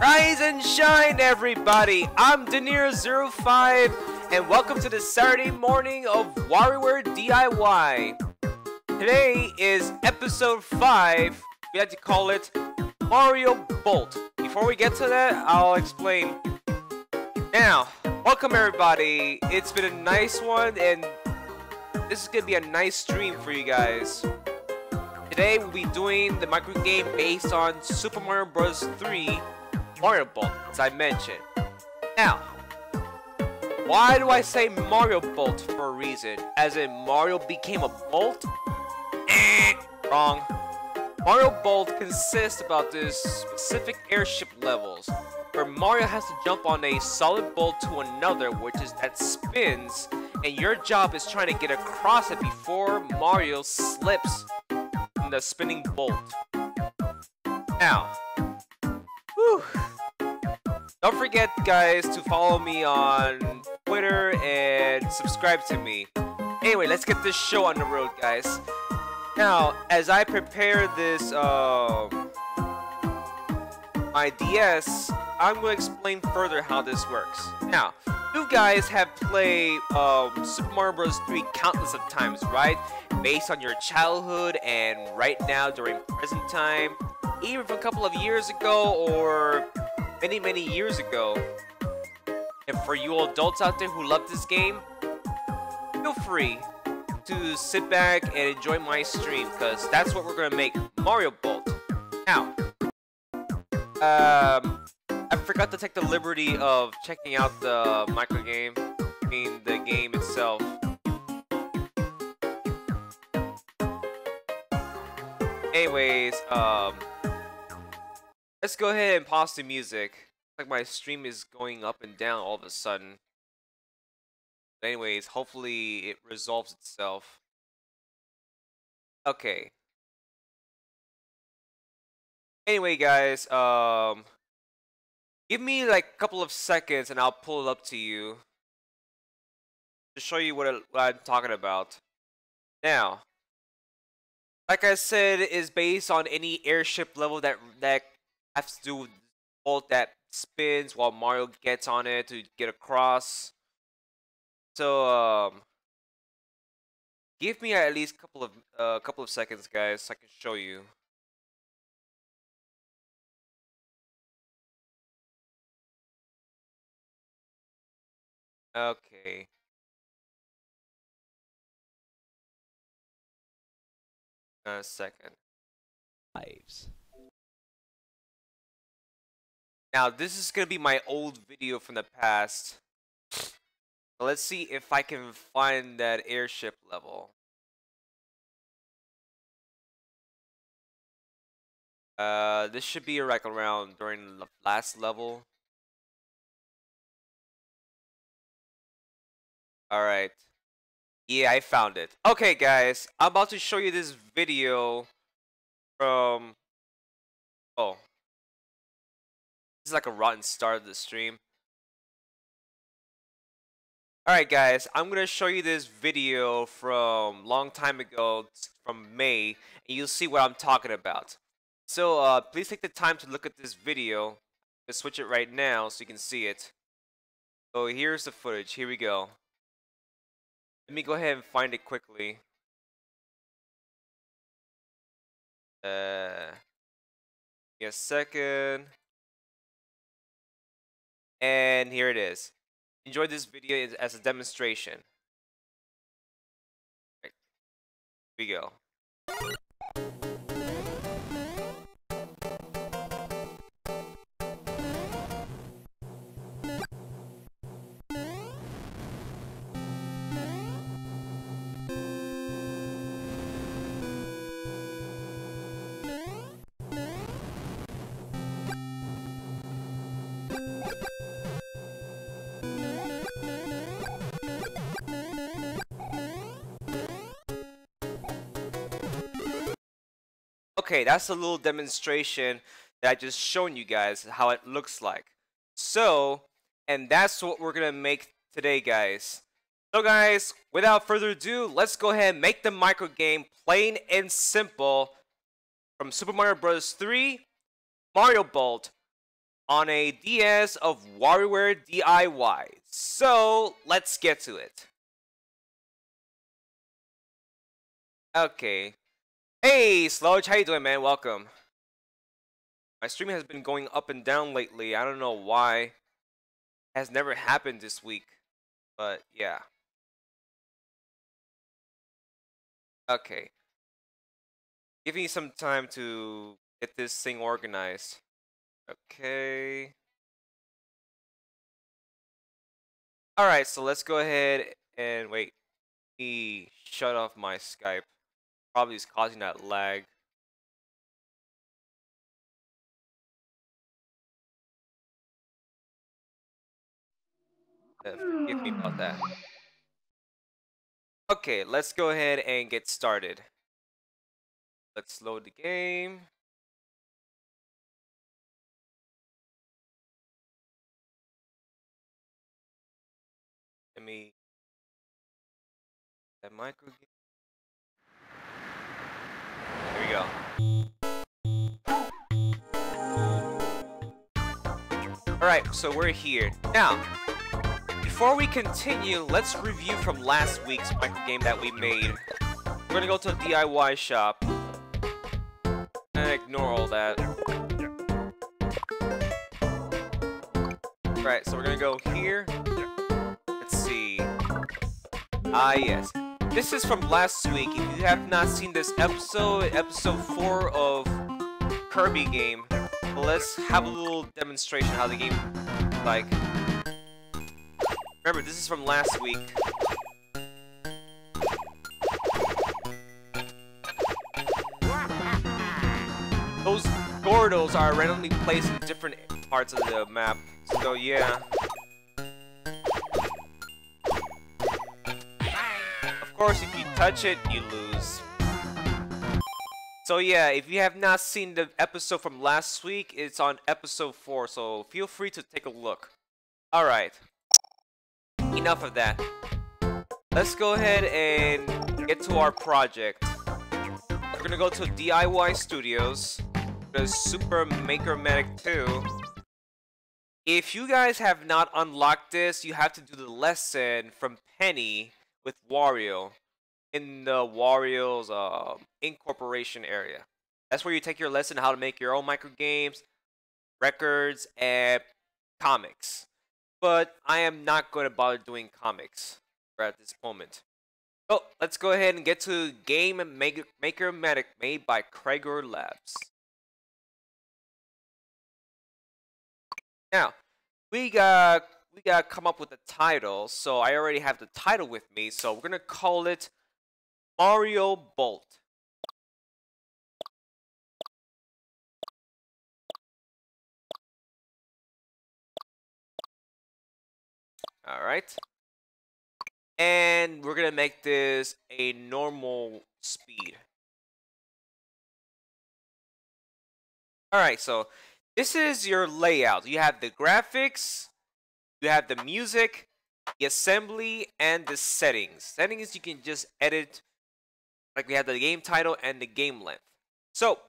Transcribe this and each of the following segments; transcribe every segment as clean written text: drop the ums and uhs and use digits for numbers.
Rise and shine, everybody! I'm Denier05, and welcome to the Saturday morning of Warioware DIY. Today is episode 5. We had to call it Mario Bolt. Before we get to that, I'll explain. Now, welcome everybody. It's been a nice one, and this is gonna be a nice stream for you guys. Today we'll be doing the microgame based on Super Mario Bros. 3 Mario Bolt, as I mentioned. Now, why do I say Mario Bolt for a reason? As in Mario became a bolt? Wrong. Mario Bolt consists about this specific airship levels, where Mario has to jump on a solid bolt to another, which is that spins, and your job is trying to get across it before Mario slips from the spinning bolt. Now, whew. Don't forget, guys, to follow me on Twitter and subscribe to me. Anyway, let's get this show on the road, guys. Now, as I prepare this, my DS, I'm going to explain further how this works. Now, you guys have played Super Mario Bros. 3 countless of times, right? Based on your childhood and right now during present time, even from a couple of years ago or many years ago. And for you adults out there who love this game, feel free to sit back and enjoy my stream, because that's what we're gonna make, Mario Bolt. Now, I forgot to take the liberty of checking out the microgame, I mean the game itself. Anyways, let's go ahead and pause the music. Like my stream is going up and down all of a sudden. But anyways, hopefully it resolves itself. Okay. Anyway, guys, give me like a couple of seconds and I'll pull it up to you to show you what I'm talking about. Now, like I said, it is based on any airship level that has to do with the bolt that spins while Mario gets on it to get across. So give me at least a couple of seconds, guys, so I can show you. Okay. A second. Lives. Now, this is gonna be my old video from the past. So let's see if I can find that airship level. This should be like around during the last level. Alright. Yeah, I found it. Okay, guys, I'm about to show you this video from... Oh. This is like a rotten start of the stream. Alright, guys, I'm going to show you this video from long time ago, from May, and you'll see what I'm talking about. So, please take the time to look at this video. Let's switch it right now so you can see it. So, here's the footage. Here we go. Let me go ahead and find it quickly. Give me a second. And here it is. Enjoy this video as a demonstration. Right. Here we go. Okay, that's a little demonstration that I just shown you guys how it looks like. So, and that's what we're gonna make today, guys. So guys, without further ado, let's go ahead and make the microgame plain and simple from Super Mario Bros. 3 Mario Bolt on a DS of Warioware DIY. So let's get to it. Okay. Hey, Sludge, how you doing, man? Welcome. My stream has been going up and down lately. I don't know why. It has never happened this week. But yeah. Okay. Give me some time to get this thing organized. Okay. Alright, so let's go ahead and wait. Let me shut off my Skype. Probably is causing that lag. Forgive me about that. Okay, let's go ahead and get started. Let's load the game. Let me... that microgame. There we go. Alright, so we're here. Now, before we continue, let's review from last week's microgame that we made. We're gonna go to a DIY shop. And ignore all that. Right, so we're gonna go here. Let's see. Ah, yes. This is from last week. If you have not seen this episode 4 of Kirby game, let's have a little demonstration how the game is like. Remember, this is from last week. Those Gordos are randomly placed in different parts of the map. So yeah. Of course, if you touch it, you lose. So yeah, if you have not seen the episode from last week, it's on episode 4, so feel free to take a look. Alright. Enough of that. Let's go ahead and get to our project. We're gonna go to DIY Studios. The Super Maker-Matic 2. If you guys have not unlocked this, you have to do the lesson from Penny with Wario in the Wario's incorporation area. That's where you take your lesson how to make your own microgames, records, and comics. But I am not going to bother doing comics at this moment. So let's go ahead and get to Game Maker-Matic made by Krager Labs. Now, we got to come up with a title, so I already have the title with me, so we're going to call it Mario Bolt. Alright. And we're going to make this a normal speed. Alright, so this is your layout. You have the graphics, you have the music, the assembly, and the settings. Settings you can just edit, like we have the game title and the game length. So,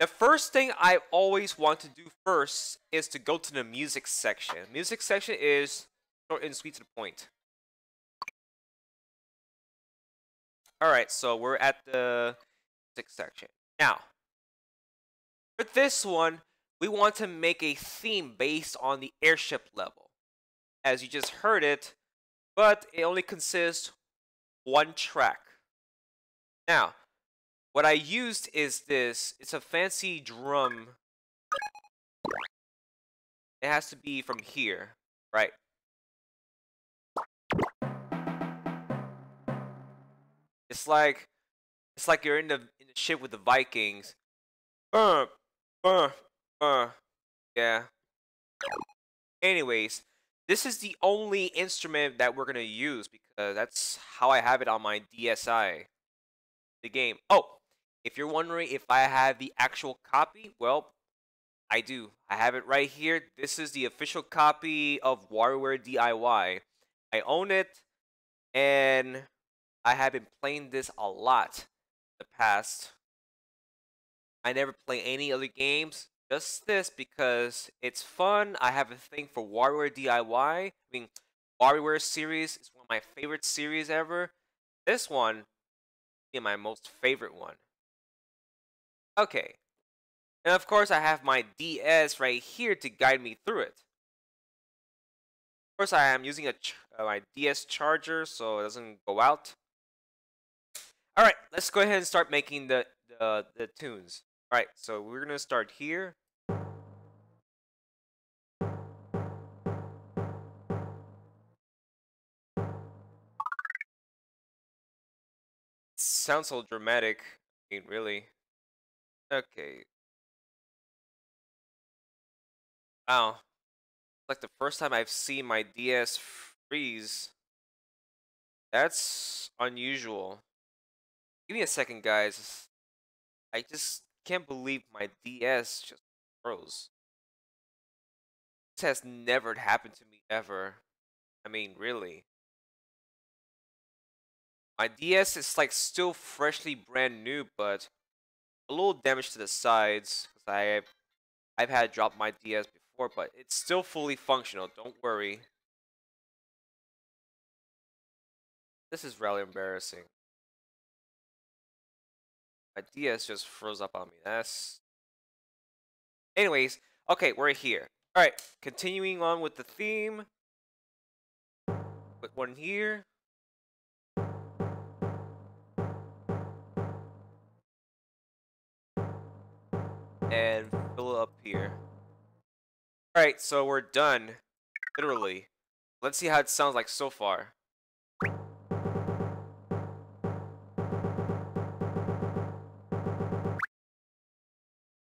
the first thing I always want to do first is to go to the music section. Music section is short and sweet to the point. Alright, so we're at the music section. Now, for this one, we want to make a theme based on the airship level. As you just heard it, but it only consists one track. Now, what I used is this. It's a fancy drum. It has to be from here, right? It's like you're in the ship with the Vikings. Yeah. Anyways, this is the only instrument that we're gonna use because that's how I have it on my DSi. The game. Oh, if you're wondering if I have the actual copy, well, I do. I have it right here. This is the official copy of Warioware DIY. I own it, and I have been playing this a lot in the past. I never play any other games, just this because it's fun. I have a thing for Warioware DIY. I mean, Warioware series is one of my favorite series ever. This one is my most favorite one. Okay, and of course I have my DS right here to guide me through it. Of course, I am using my DS charger so it doesn't go out. All right, let's go ahead and start making the tunes. All right, so we're gonna start here. Sounds so dramatic. I mean, really. Okay. Wow. Like the first time I've seen my DS freeze. That's unusual. Give me a second, guys. I just can't believe my DS just froze. This has never happened to me ever. I mean, really. My DS is like still freshly brand new, but a little damage to the sides because I've had dropped my DS before, but it's still fully functional. Don't worry. This is really embarrassing. My DS just froze up on me. That's. Anyways, okay, we're here. All right, continuing on with the theme. Put one here. And fill it up here. Alright, so we're done. Literally. Let's see how it sounds like so far.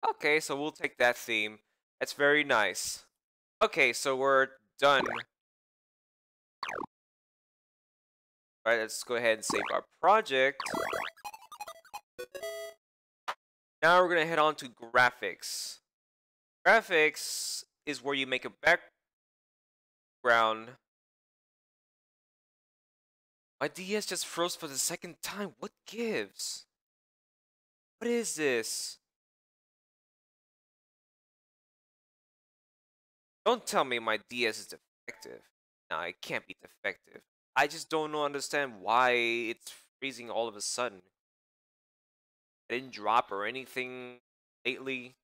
Okay, so we'll take that theme. That's very nice. Okay, so we're done. Alright, let's go ahead and save our project. Now we're gonna head on to graphics. Graphics is where you make a background. My DS just froze for the second time. What gives? What is this? Don't tell me my DS is defective. No, it can't be defective. I just don't understand why it's freezing all of a sudden. I didn't drop or anything lately.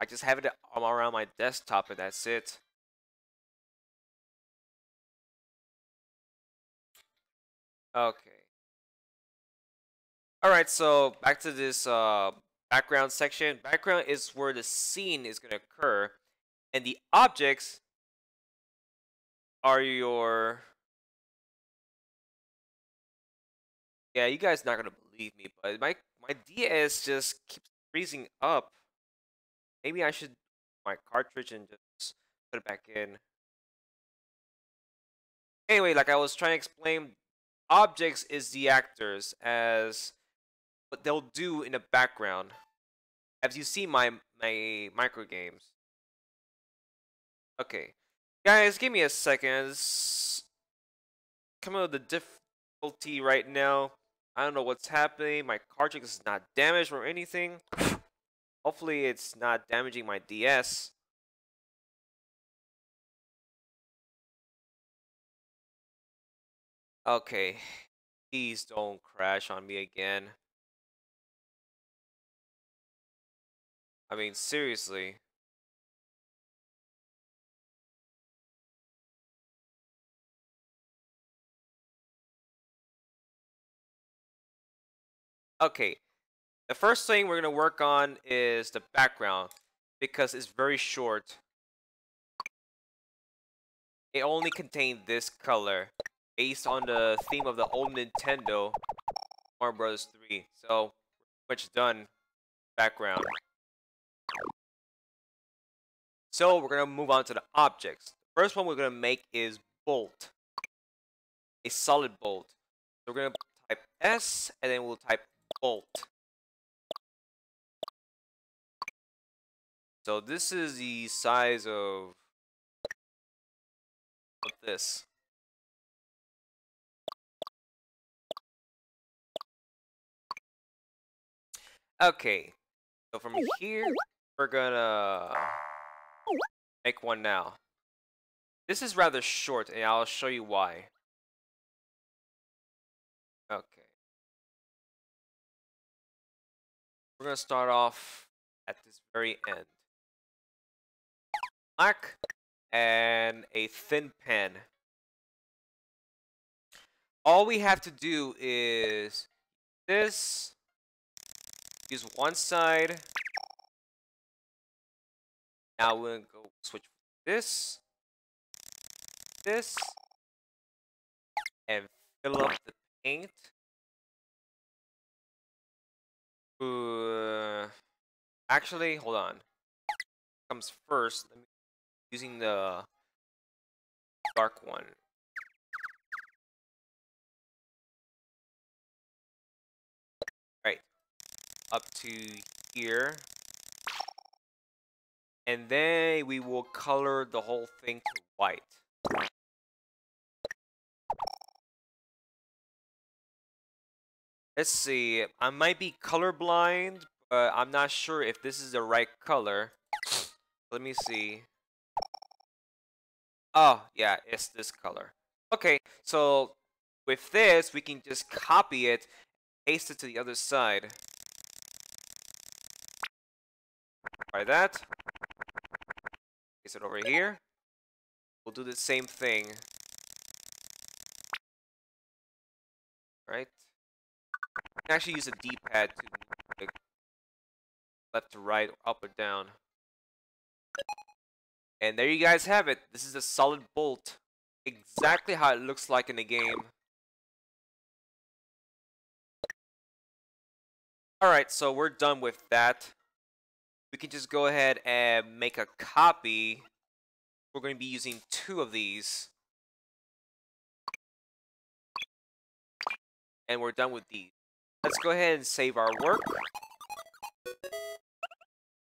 I just have it around my desktop and that's it. Okay. Alright, so back to this background section. Background is where the scene is going to occur. And the objects are your... Yeah, you guys not going to believe me, but my DS just keeps freezing up. Maybe I should my cartridge and just put it back in. Anyway, like I was trying to explain, objects is the actors as what they'll do in the background. As you see my microgames. Okay. Guys, give me a second. It's coming with the difficulty right now. I don't know what's happening. My cartridge is not damaged or anything. Hopefully it's not damaging my DS. Okay. Please don't crash on me again. I mean, seriously. Okay. The first thing we're going to work on is the background because it's very short. It only contained this color based on the theme of the old Nintendo Mario Bros. 3. So, pretty much done. Background. So, we're going to move on to the objects. The first one we're going to make is bolt. A solid bolt. So, we're going to type S and then we'll type bolt. So, this is the size of this. Okay, so from here, we're gonna make one now. This is rather short, and I'll show you why. Okay. We're gonna start off at this very end. Black and a thin pen. All we have to do is this. Use one side. Now we're gonna go switch this, and fill up the paint. Actually, hold on. Comes first. Let me using the dark one. Right, up to here, and then we will color the whole thing to white. Let's see. I might be colorblind, but I'm not sure if this is the right color. Let me see. Oh, yeah, it's this color. Okay, so with this, we can just copy it, paste it to the other side. Try that. Paste it over here. We'll do the same thing. Right? You can actually use a D-pad to like, left to right, up or down. And there you guys have it. This is a solid bolt. Exactly how it looks like in the game. Alright, so we're done with that. We can just go ahead and make a copy. We're going to be using 2 of these. And we're done with these. Let's go ahead and save our work.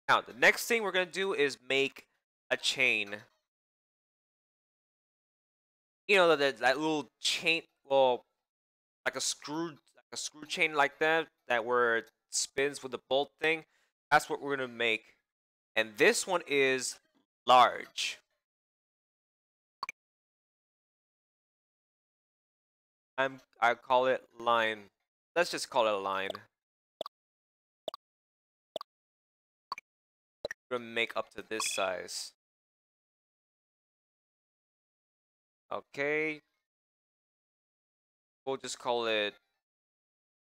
Now, the next thing we're going to do is make a chain. You know, that little chain, well, like a screw chain like that where it spins with the bolt thing. That's what we're going to make. And this one is large. I call it line. Let's just call it a line. We're gonna make up to this size. Okay. We'll just call it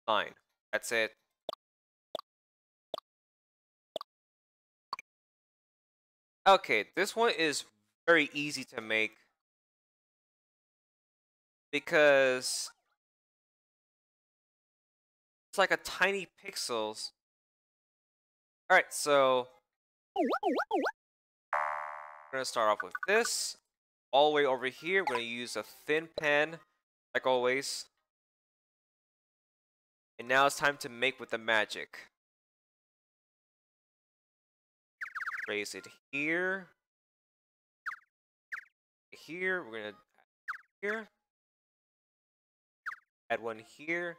line. That's it. Okay, this one is very easy to make because it's like a tiny pixels. Alright, so we're gonna start off with this. All the way over here, we're gonna use a thin pen, like always. And now it's time to make with the magic. Raise it here. Here, we're gonna add here. Add one here.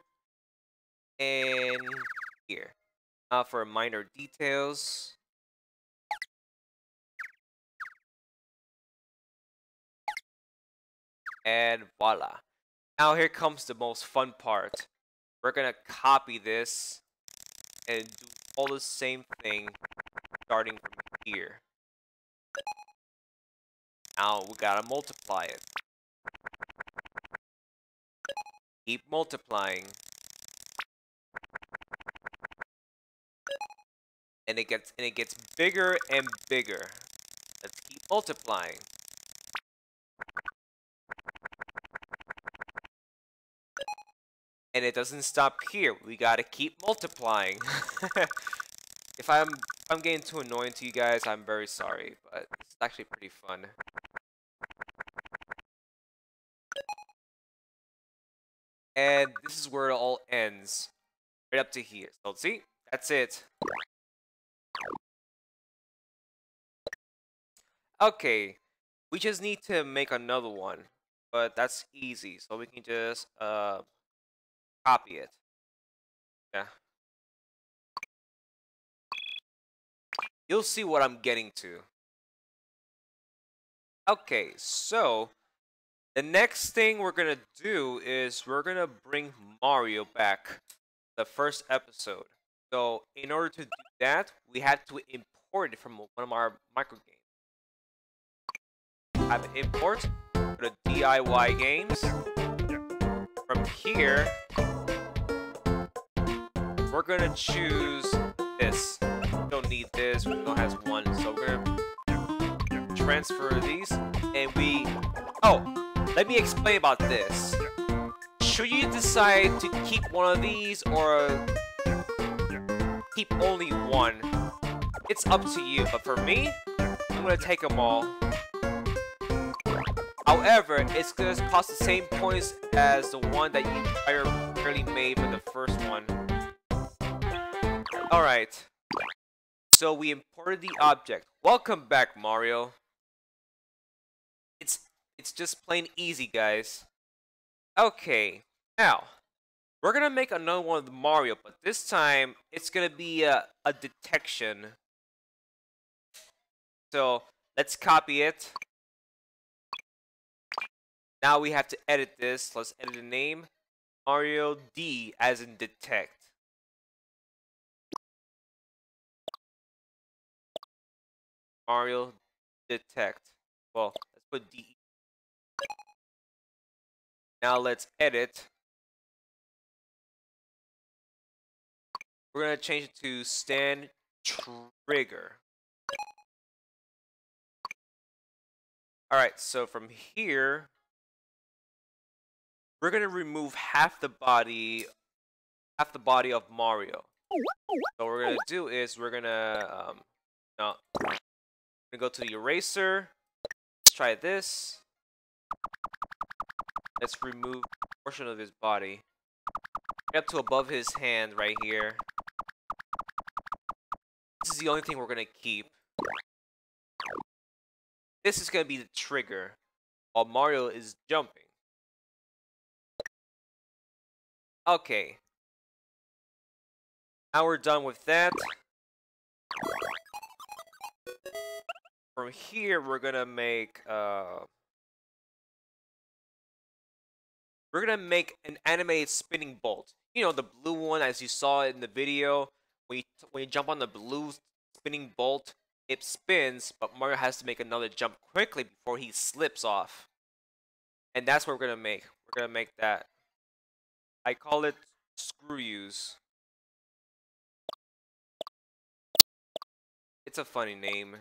And here. Now for minor details. And voila. Now here comes the most fun part. We're gonna copy this and do all the same thing starting from here. Now we gotta multiply it. Keep multiplying. And it gets bigger and bigger. Let's keep multiplying. And it doesn't stop here. We gotta keep multiplying. If I'm getting too annoying to you guys, I'm very sorry, but it's actually pretty fun. And this is where it all ends. Right up to here. So see? That's it. Okay. We just need to make another one. But that's easy. So we can just copy it. Yeah. you'll see what I'm getting to. Okay, so the next thing we're gonna do is we're gonna bring Mario back, the first episode. So in order to do that, we had to import it from one of our microgames. Have an import, go to DIY games. From here, we're gonna choose this. We don't need this, we don't have one, so we're gonna transfer these, and let me explain about this. Should you decide to keep one of these or keep only one, it's up to you, but for me, I'm gonna take them all. However, it's gonna cost the same points as the one that you primarily made for the first one. Alright, so we imported the object. Welcome back, Mario. It's just plain easy, guys. Okay, now we're gonna make another one of the Mario, but this time it's gonna be a detection. So let's copy it. Now we have to edit this. Let's edit the name. Mario D as in detect. Mario detect. Well, let's put D. Now let's edit. We're gonna change it to stand trigger. Alright, so from here, we're gonna remove half the body of Mario. So what we're gonna do is we're gonna go to the eraser. Let's try this. Let's remove a portion of his body. Up to above his hand right here. This is the only thing we're gonna keep. This is gonna be the trigger while Mario is jumping. Okay. Now we're done with that. From here, we're gonna make an animated spinning bolt. You know, the blue one, as you saw in the video. When you jump on the blue spinning bolt, it spins, but Mario has to make another jump quickly before he slips off. And that's what we're gonna make. We're gonna make that. I call it screw yous. It's a funny name.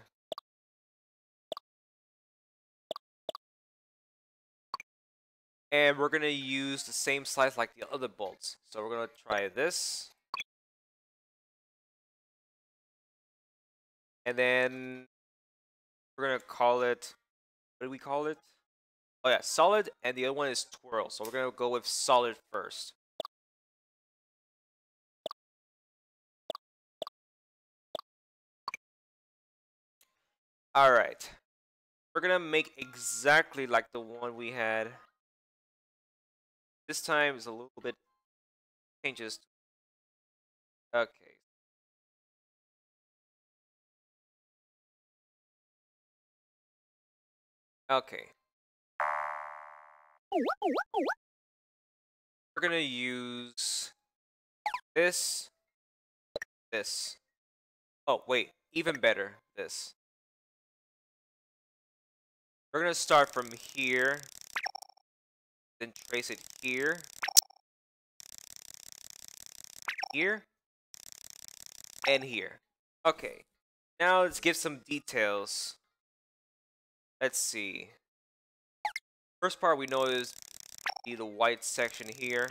And we're gonna use the same size like the other bolts. So we're gonna try this. And then we're gonna call it, what do we call it? Oh yeah, solid, and the other one is twirl. So we're gonna go with solid first. Alright. We're gonna make exactly like the one we had. This time is a little bit changes. Okay. Okay. We're gonna use this. Oh, wait, even better, this. We're gonna start from here, then trace it here, and here. Okay, now let's give some details. Let's see. First part we know is the white section here.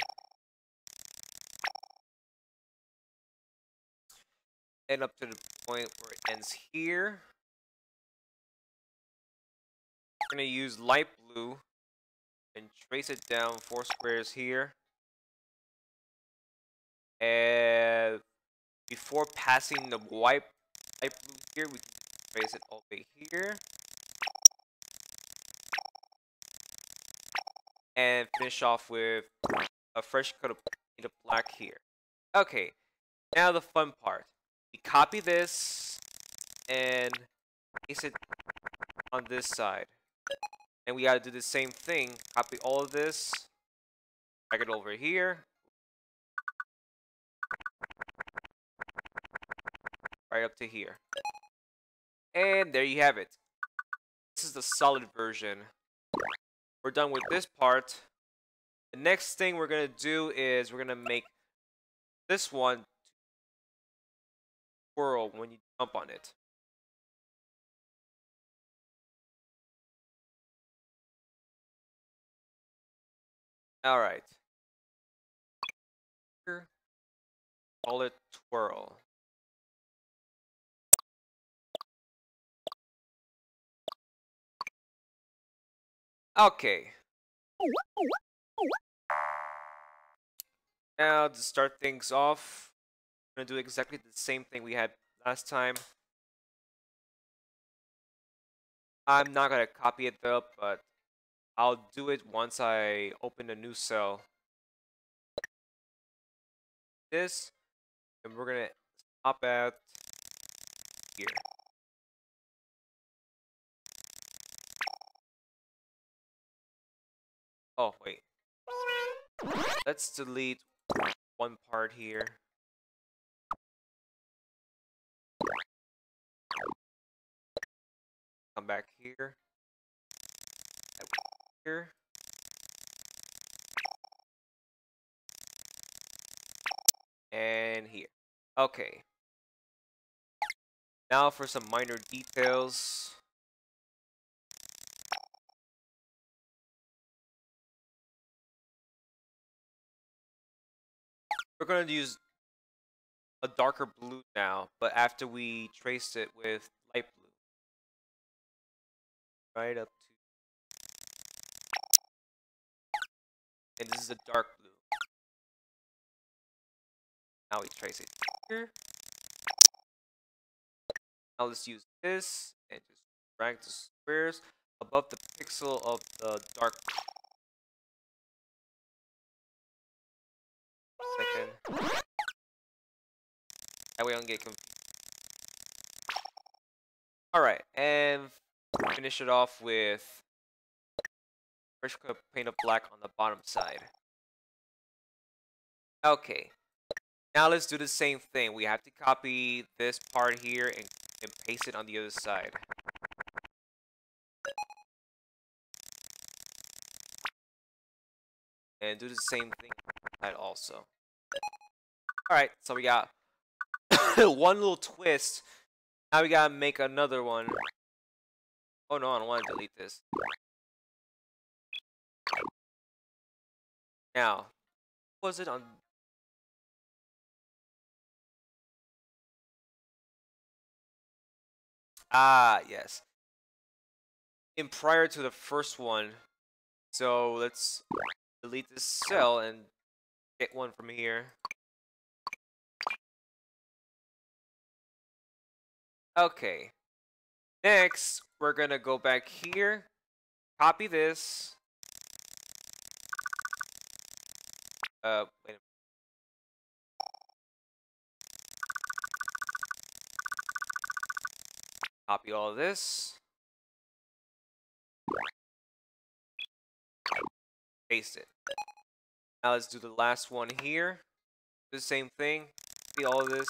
And up to the point where it ends here. We're going to use light blue and trace it down 4 squares here. And before passing the light blue here, we can trace it all the way here. And finish off with a fresh coat of black here. Okay, now the fun part. We copy this and place it on this side. And we gotta do the same thing. Copy all of this, drag it over here, right up to here. And there you have it. This is the solid version. We're done with this part. The next thing we're gonna do is we're gonna make this one twirl when you jump on it. Alright. Call it twirl. Okay. Now to start things off, we're gonna do exactly the same thing we had last time. I'm not gonna copy it though, but I'll do it once I open a new cell. This, and we're gonna stop at here. Oh, wait. Let's delete one part here. Come back here. Here. And here. Okay. Now for some minor details. We're going to use a darker blue now, but after we trace it with light blue. Right up to... And this is a dark blue. Now we trace it here. Now let's use this and just drag the squares above the pixel of the dark blue. Second. That way I don't get confused. Alright, and finish it off with first coat of paint of black on the bottom side. Okay. Now let's do the same thing. We have to copy this part here and paste it on the other side. And do the same thing on that also. Alright, so we got one little twist. Now we gotta make another one. Oh no, I don't want to delete this. Now, was it on... Ah, yes. In prior to the first one. So let's delete this cell and get one from here. Okay. Next, we're gonna go back here, copy this. Wait a minute. Copy all of this. Paste it. Now let's do the last one here. Do the same thing. See all of this.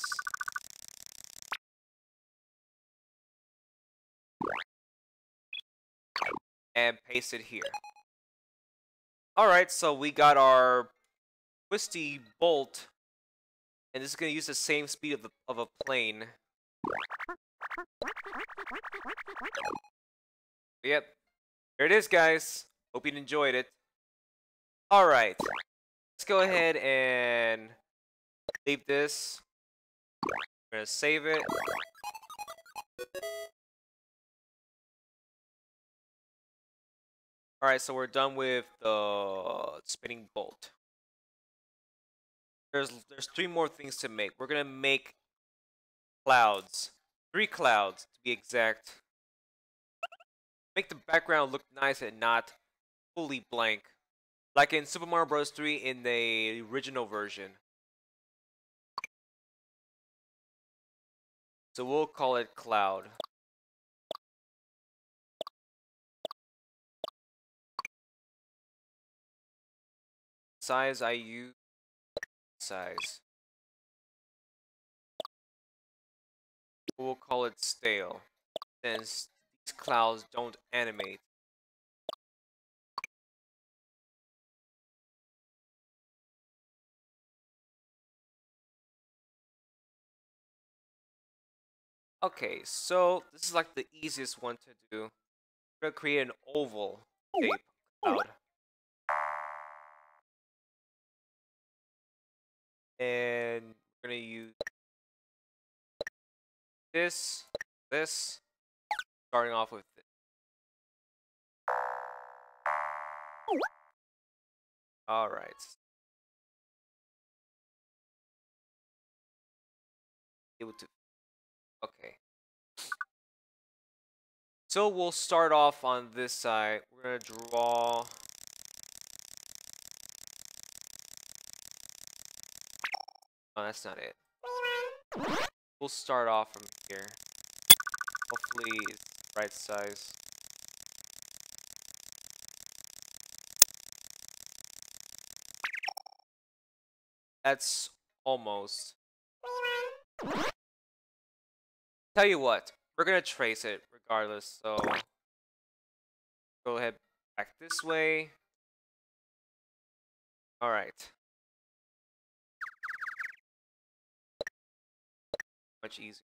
And paste it here. Alright, so we got our twisty bolt. And this is going to use the same speed of a plane. Yep. There it is, guys. Hope you enjoyed it. Alright. Let's go ahead and leave this. We're going to save it. Alright, so we're done with the spinning bolt. There's 3 more things to make. We're gonna make clouds. 3 clouds to be exact. Make the background look nice and not fully blank. Like in Super Mario Bros. 3 in the original version. So we'll call it cloud. Size I use size. We'll call it stale, since these clouds don't animate. Okay, so this is like the easiest one to do. We're gonna create an oval shape cloud. And we're gonna use this, starting off with this. Alright. Able to, okay. So we'll start off on this side. We're gonna draw. Oh, that's not it. We'll start off from here. Hopefully it's the right size. That's almost. Tell you what, we're gonna trace it regardless, so go ahead back this way. Alright. Much easier.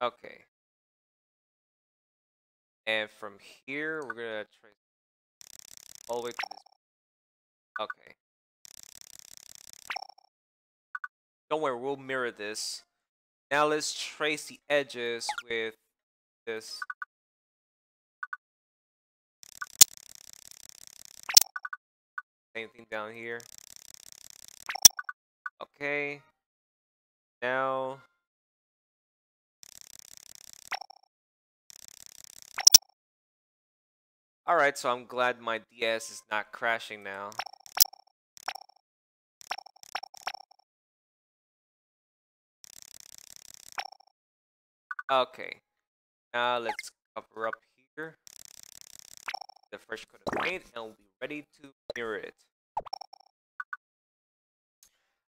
Okay. And from here, we're gonna trace all the way to this. Okay. Don't worry, we'll mirror this. Now let's trace the edges with this. Same thing down here. Okay. Now. Alright, so I'm glad my DS is not crashing now. Okay. Now let's cover up here the fresh coat of paint and we'll be ready to mirror it.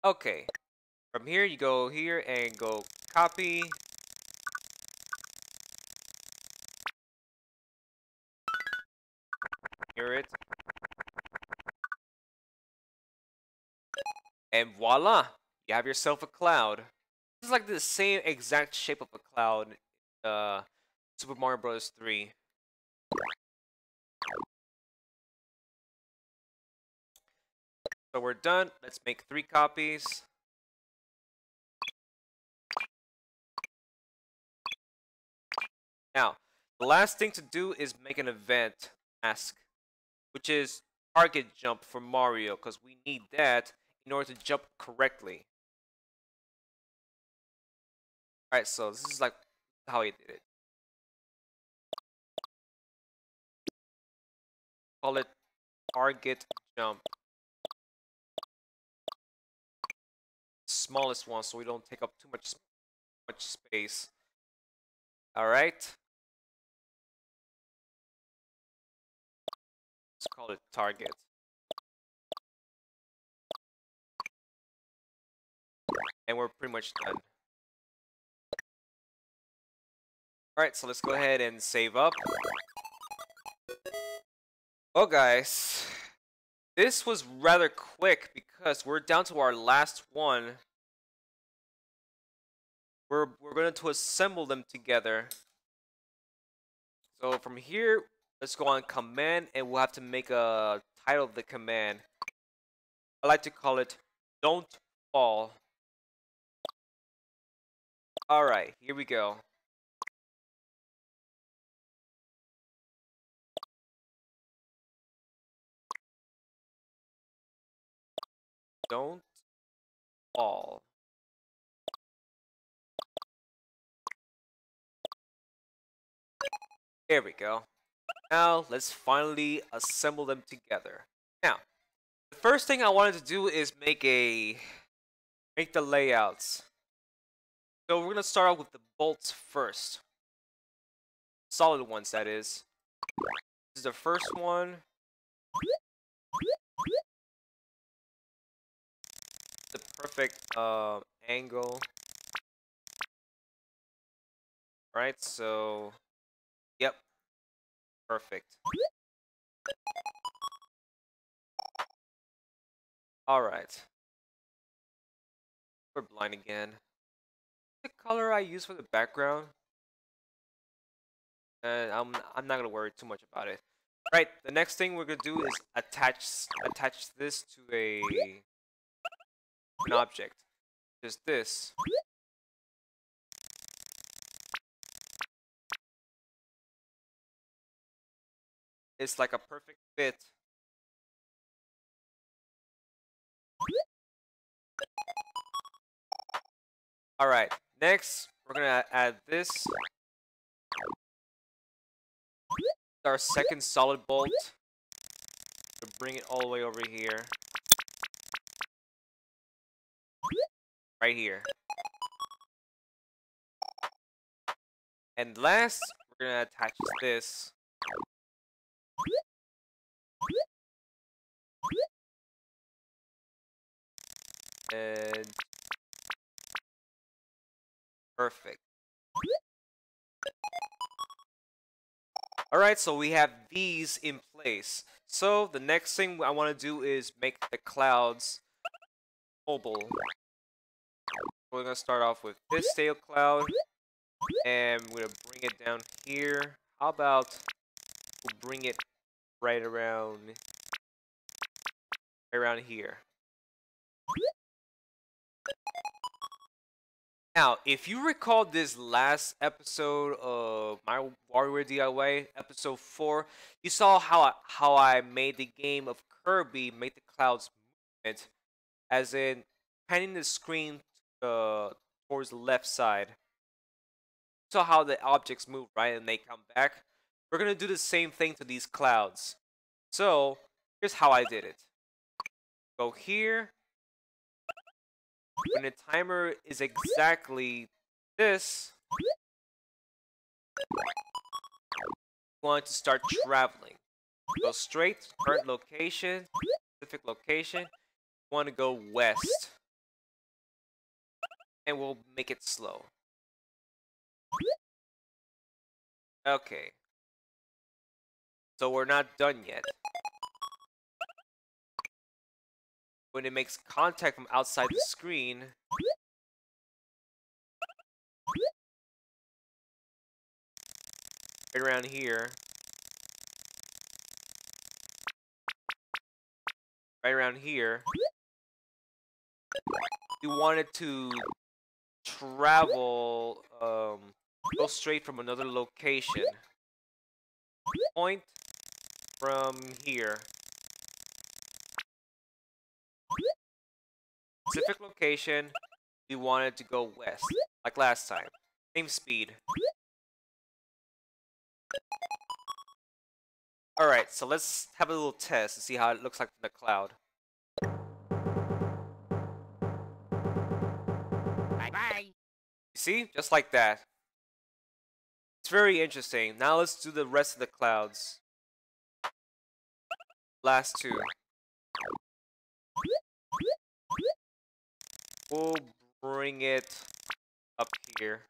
Okay. From here you go here and go copy. Mirror it. And voila! You have yourself a cloud. This is like the same exact shape of a cloud in Super Mario Bros. 3. So we're done. Let's make 3 copies. Now, the last thing to do is make an event mask, which is target jump for Mario, because we need that in order to jump correctly. Alright, so this is like how he did it. Call it target jump. Smallest one so we don't take up too much space. Alright. Let's call it target. And we're pretty much done. Alright, so let's go ahead and save up. Well guys, this was rather quick because we're down to our last one. We're going to assemble them together. So from here, let's go on command and we'll have to make a title of the command. I like to call it Don't Fall. Alright, here we go. Don't fall. There we go. Now let's finally assemble them together. Now, the first thing I wanted to do is make the layouts. So we're gonna start off with the bolts first. Solid ones, that is. This is the first one. The perfect angle. Right, so yep, perfect. Alright. We're blind again. The color I use for the background. And I'm not gonna worry too much about it. Right, the next thing we're gonna do is attach this to an object. Just this. It's like a perfect fit. Alright, next we're gonna add this. Our second solid bolt. We'll bring it all the way over here. Right here. And last, we're gonna attach this. And perfect. Alright, so we have these in place. So the next thing I want to do is make the clouds mobile. We're going to start off with this sail cloud. And we're going to bring it down here. How about we'll bring it right around here. Now, if you recall this last episode of my Warioware DIY, episode 4, you saw how I made the game of Kirby make the clouds movement, as in panning the screen towards the left side. You saw how the objects move, right, and they come back. We're gonna do the same thing to these clouds. So here's how I did it. Go here. When the timer is exactly this, you want to start traveling. Go straight, current location, specific location. You want to go west. And we'll make it slow. Okay. So we're not done yet. When it makes contact from outside the screen, right around here, we want it to travel, go straight from another location. Point from here. Specific location, we want it to go west, like last time. Same speed. Alright, so let's have a little test to see how it looks like from the cloud. Bye-bye. You see? Just like that. It's very interesting. Now let's do the rest of the clouds. Last two. We'll bring it up here.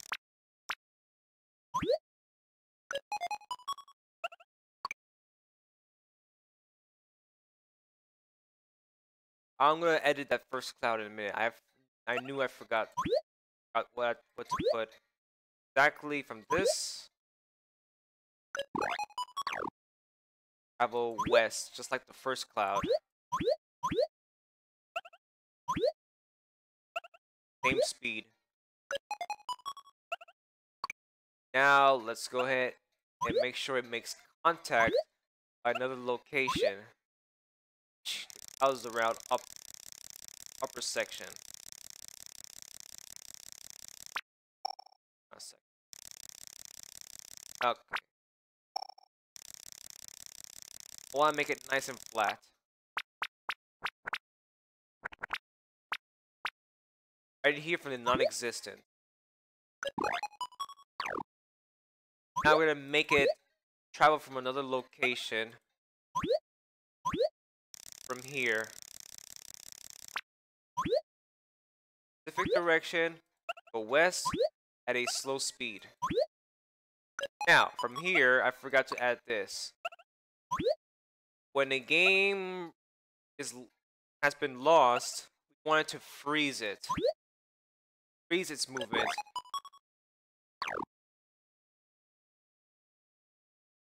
I'm gonna edit that first cloud in a minute. I knew I forgot what to put. Exactly from this. Travel west, just like the first cloud. Same speed. Now let's go ahead and make sure it makes contact by another location. Clouds around upper section. A sec. Okay. I want to make it nice and flat. Right here from the non-existent. Now we're gonna make it travel from another location. From here. Specific direction. Go west at a slow speed. Now, from here, I forgot to add this. When the game has been lost, we wanted to freeze it. Freeze its movement.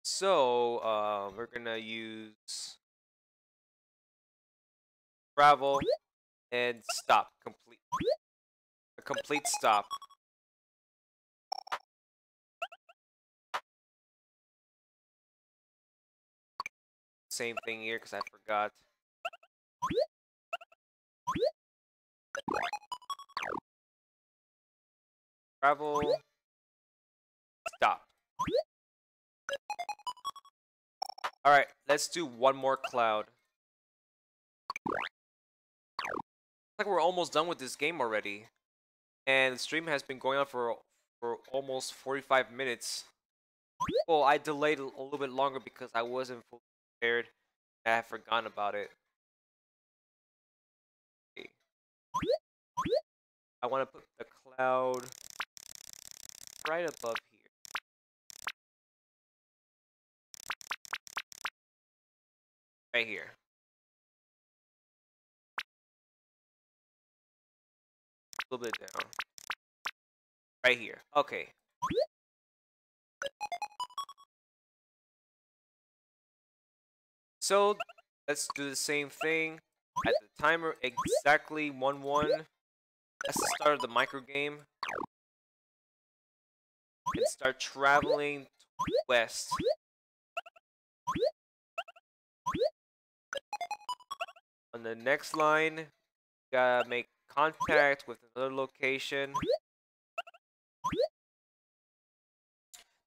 So, we're gonna use travel and stop. Complete. A complete stop. Same thing here because I forgot. Travel. Stop. Alright, let's do one more cloud. Like we're almost done with this game already. And the stream has been going on for almost 45 minutes. Well, I delayed a little bit longer because I wasn't fully prepared. I had forgotten about it. Okay. I want to put the cloud right above here. Right here. A little bit down. Right here. Okay. So let's do the same thing. At the timer exactly 1-1. That's the start of the microgame. And start traveling west. On the next line, you gotta make contact with another location.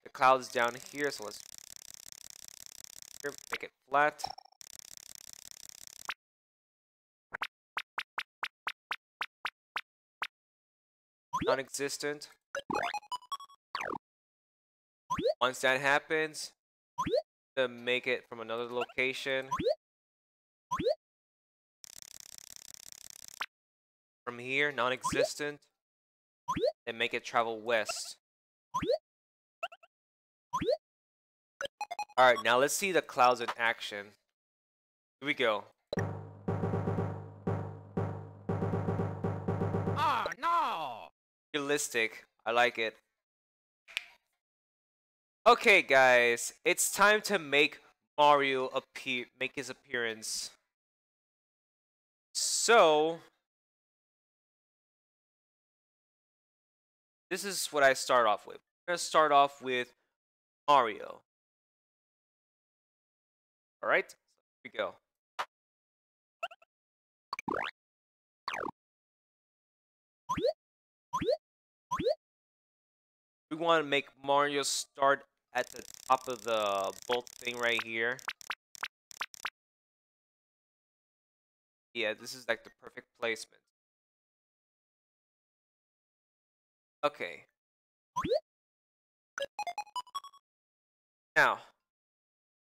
The cloud is down here, so let's make it flat. Non-existent. Once that happens, to make it from another location. From here, non-existent, and make it travel west. Alright, now let's see the clouds in action. Here we go. Oh no! Realistic. I like it. Okay, guys, it's time to make Mario make his appearance. So, this is what I start off with. I'm gonna start off with Mario. Alright, here we go. We want to make Mario start at the top of the bolt thing right here. Yeah, this is like the perfect placement. Okay. Now,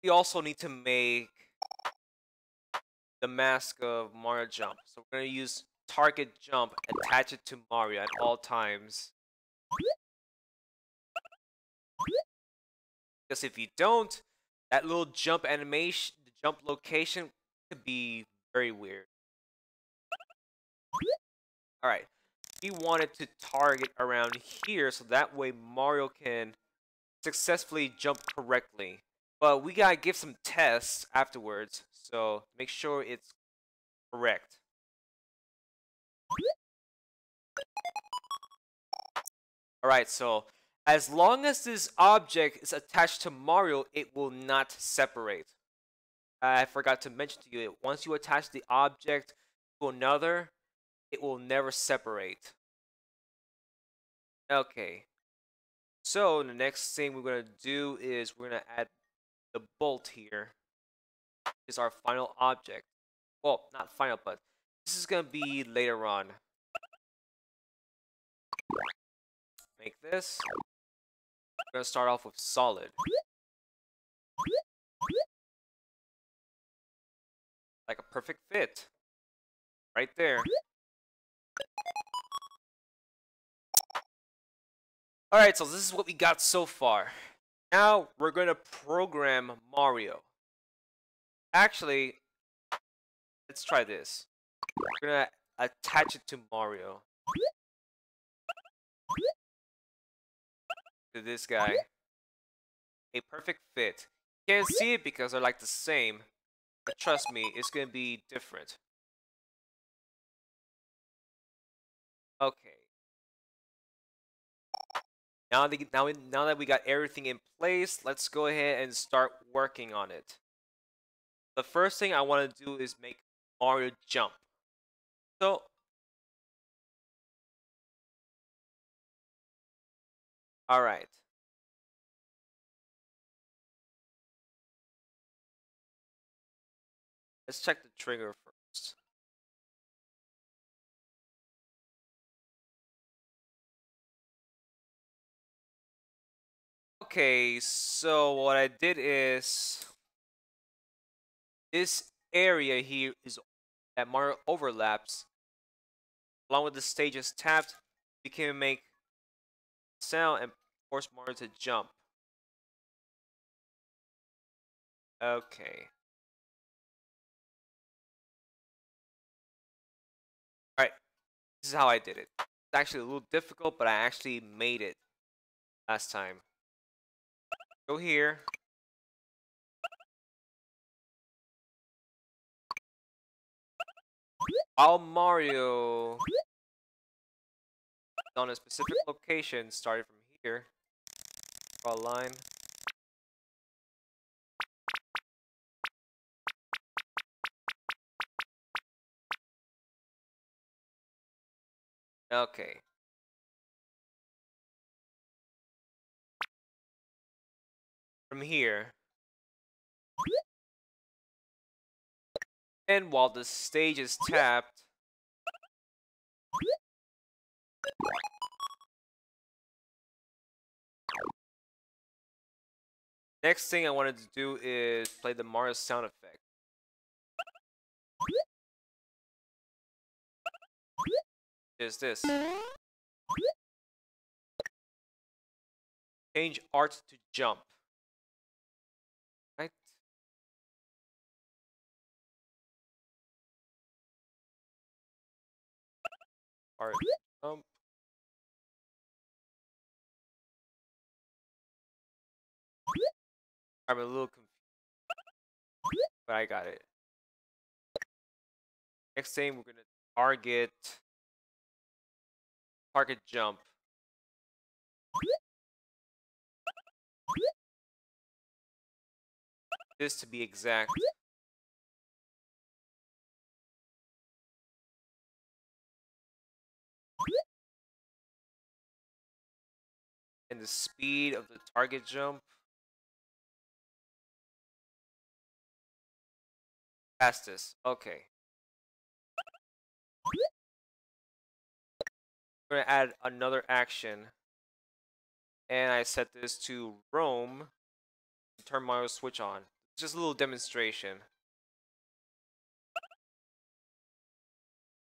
we also need to make the mask of Mario jump. So we're going to use target jump, attach it to Mario at all times. Because if you don't, that little jump animation, the jump location could be very weird. Alright. We want it to target around here so that way Mario can successfully jump correctly. But we gotta give some tests afterwards, so make sure it's correct. Alright, so as long as this object is attached to Mario, it will not separate. I forgot to mention to you, once you attach the object to another, it will never separate. Okay. So the next thing we're going to do is we're going to add the bolt here. is our final object. Well, not final, but this is gonna be later on. Make this. We're gonna start off with solid. Like a perfect fit. Right there. Alright, so this is what we got so far. Now we're gonna program Mario. Actually, let's try this. We're gonna attach it to Mario. To this guy. A perfect fit. You can't see it because they're like the same. But trust me, it's gonna be different. Okay. Now that we got everything in place, let's go ahead and start working on it. The first thing I want to do is make Mario jump. So, alright. Let's check the trigger first. Okay, so what I did is this area here is that Mario overlaps. Along with the stages tapped, we can make sound and force Mario to jump. Okay. Alright, this is how I did it. It's actually a little difficult, but I actually made it last time. Go here. While Mario is on a specific location, started from here, draw a line. Okay. From here. And while the stage is tapped, next thing I wanted to do is play the Mario sound effect. Is this. Change art to jump. Right? Art jump. I'm a little confused, but I got it. Next thing we're gonna target jump. This to be exact. And the speed of the target jump. Fastest. Okay. We're gonna add another action. And I set this to roam. And turn Mario switch on. Just a little demonstration.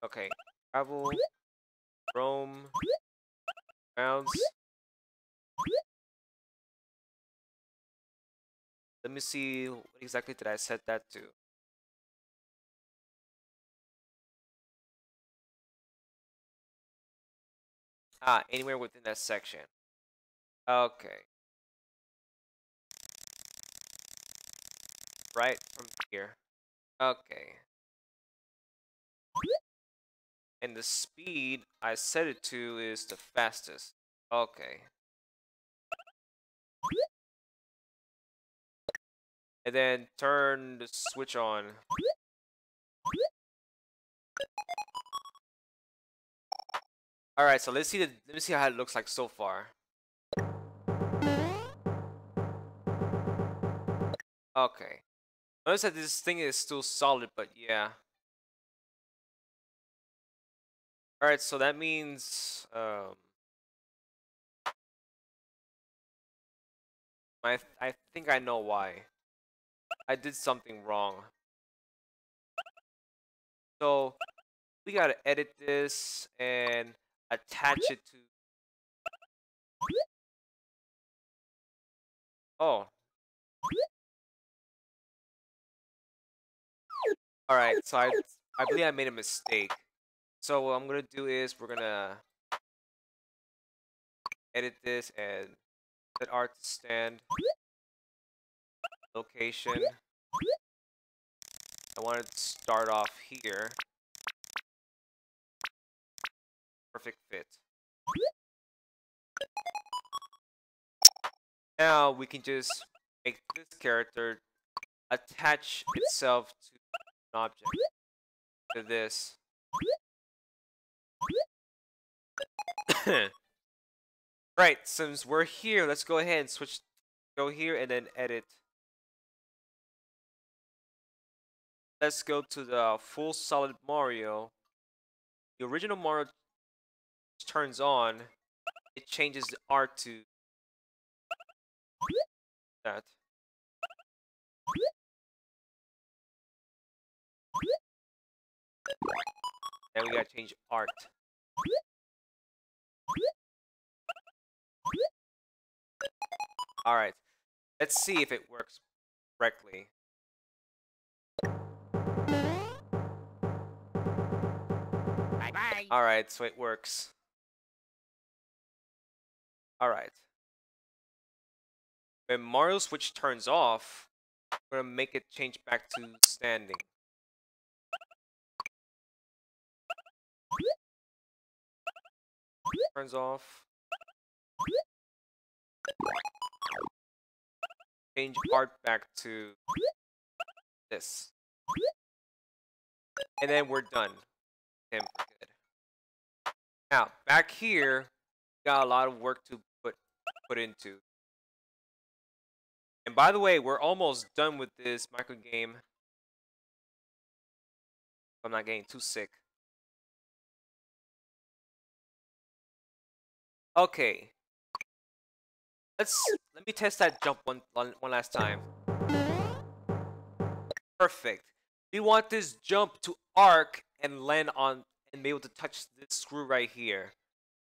Okay. Travel. Roam. Bounce. Let me see what exactly did I set that to. Ah, anywhere within that section. Okay. Right from here. Okay. And the speed I set it to is the fastest. Okay. And then turn the switch on. Alright, so let me see how it looks like so far. Okay. Notice that this thing is still solid, but yeah. Alright, so that means I think I know why. I did something wrong. So we gotta edit this and attach it to. Oh. Alright, so I believe I made a mistake. So what I'm gonna do is we're gonna edit this and set art to stand. Location. I want to start off here. Perfect fit. Now we can just make this character attach itself to an object. To this. Right, since we're here, let's go ahead and switch. Go here and then edit. Let's go to the full solid Mario. The original Mario turns on. It changes the art to that. And we gotta change art. Alright. Let's see if it works correctly. Bye-bye. Alright, so it works. Alright. When Mario Switch turns off, we're gonna make it change back to standing. Turns off. Change art back to this. And then we're done. Damn, we're good. Now, back here, got a lot of work to put into. And by the way, we're almost done with this micro game. I'm not getting too sick. Okay. Let me test that jump one last time. Perfect. We want this jump to arc and land on and be able to touch this screw right here.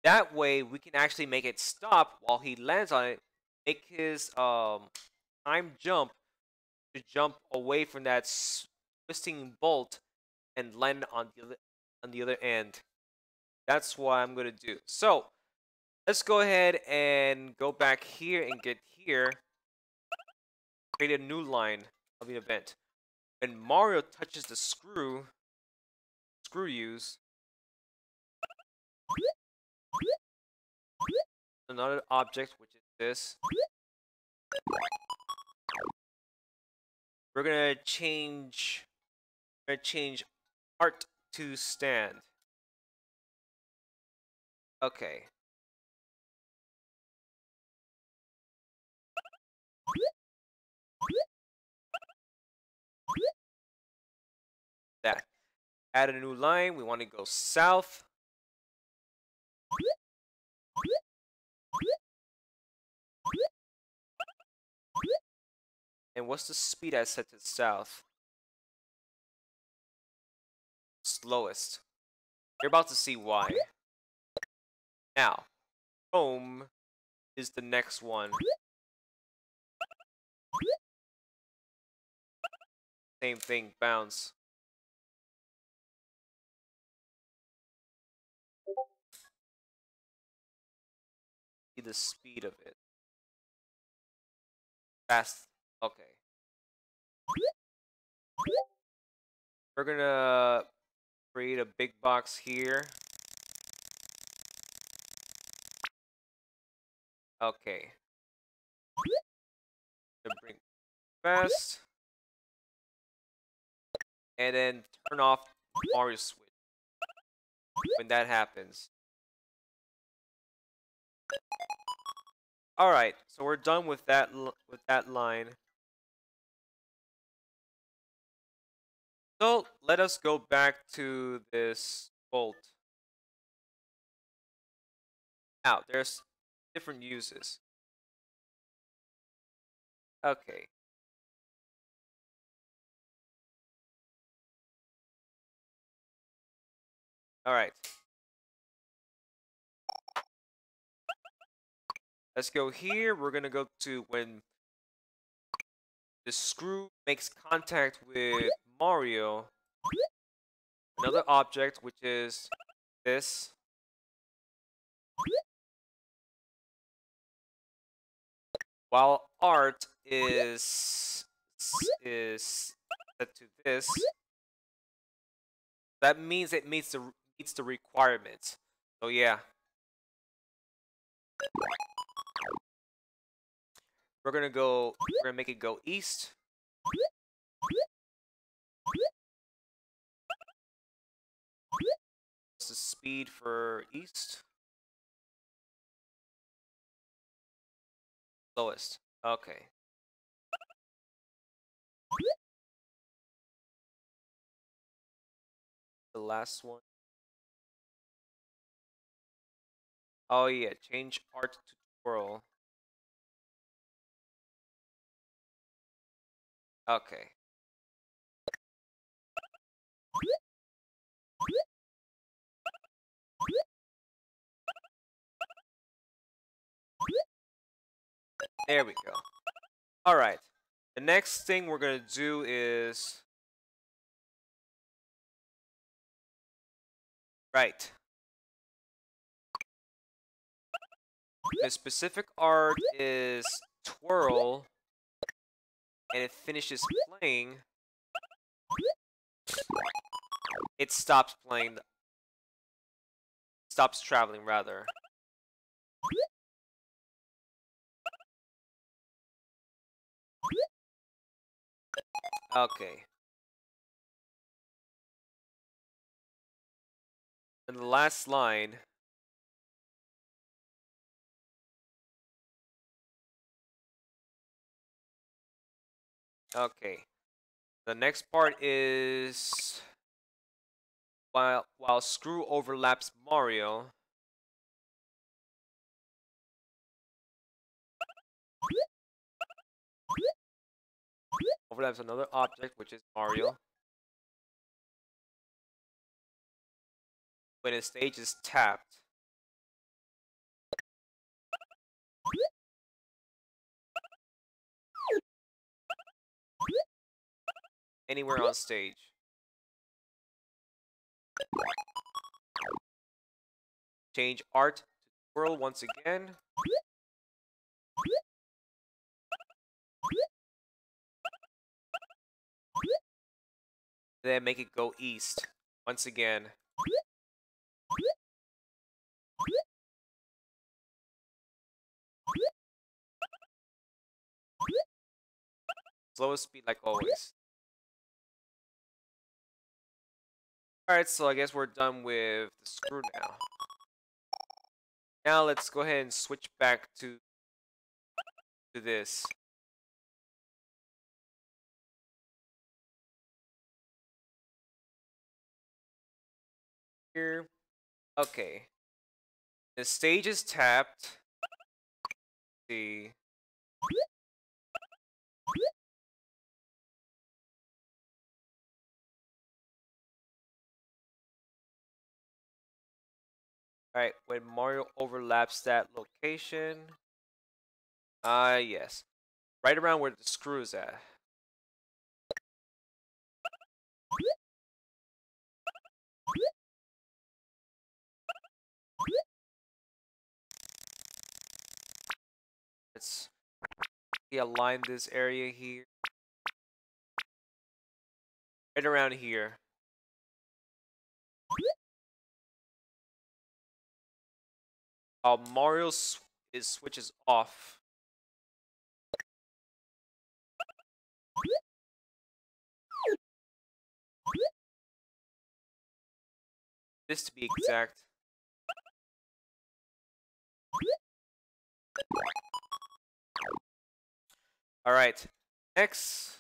That way we can actually make it stop while he lands on it. Make his time jump to jump away from that twisting bolt and land on the other end. That's what I'm gonna do. So let's go ahead and go back here and get here. Create a new line of the event. When Mario touches the screw use, another object, which is this. We're gonna change art to stand. Okay. That. Add a new line. We want to go south. And what's the speed I set to south? Slowest. You're about to see why. Now, home is the next one. Same thing, bounce. See the speed of it. Fast. Okay. We're gonna create a big box here. Okay. Bring fast. And then turn off Mario Switch when that happens. All right, so we're done with that line. So let us go back to this bolt. Now, there's different uses. Okay. All right. Let's go here. We're gonna go to when the screw makes contact with Mario, another object, which is this. While art is set to this, that means it meets the requirements. So yeah, we're gonna make it go east. What's the speed for east? Lowest. Okay. The last one. Oh yeah, change art to twirl. Okay. There we go. All right. The next thing we're gonna do is right. The specific art is twirl, and it finishes playing. It stops playing. Stops traveling rather. Okay. And the last line. Okay. The next part is while Screw overlaps Mario. Overlaps another object, which is Mario. When a stage is tapped. Anywhere on stage. Change art to twirl once again. Then make it go east once again. Slowest speed like always. Alright, so I guess we're done with the screw now. Now let's go ahead and switch back to this. Here. Okay. The stage is tapped. Let's see. Alright, when Mario overlaps that location. Yes. Right around where the screw is at. Let's align this area here. Right around here. Mario switches off. This to be exact. Alright. Next.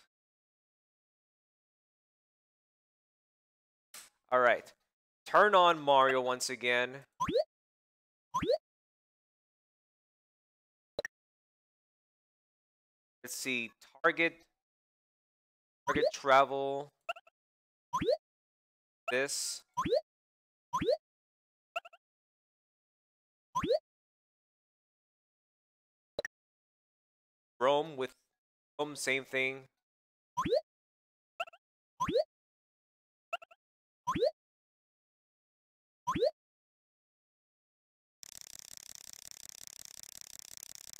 Alright. Turn on Mario once again. Let's see. Target travel. This. Roam with Roam, same thing.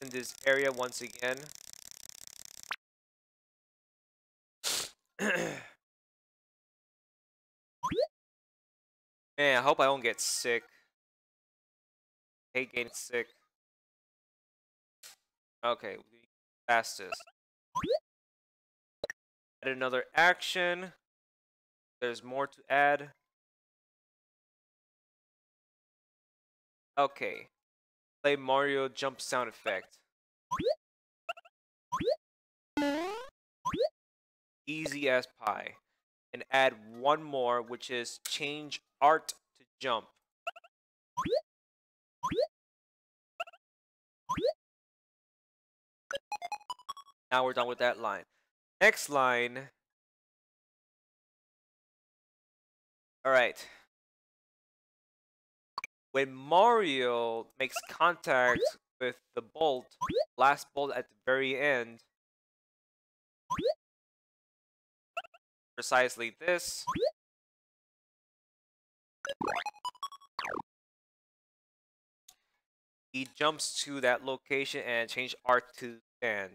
In this area once again. Man, I hope I don't get sick. Hate getting sick. Okay, fastest. Add another action. There's more to add. Okay. Play Mario jump sound effect. Easy as pie. And add one more, which is change art to jump. Now we're done with that line. Next line. Alright. When Mario makes contact with the bolt, last bolt at the very end, precisely this, he jumps to that location and change art to stand.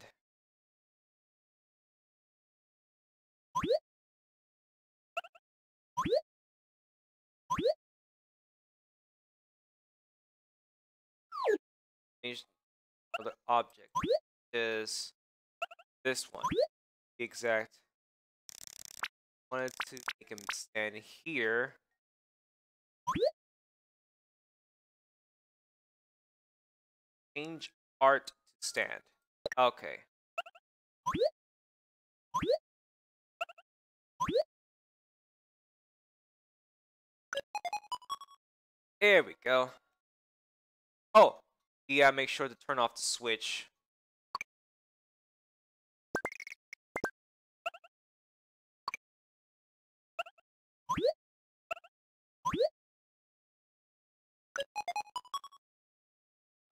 Change another object is this one. The exact. Wanted to make him stand here. Change art to stand. Okay. There we go. Oh, yeah, make sure to turn off the switch.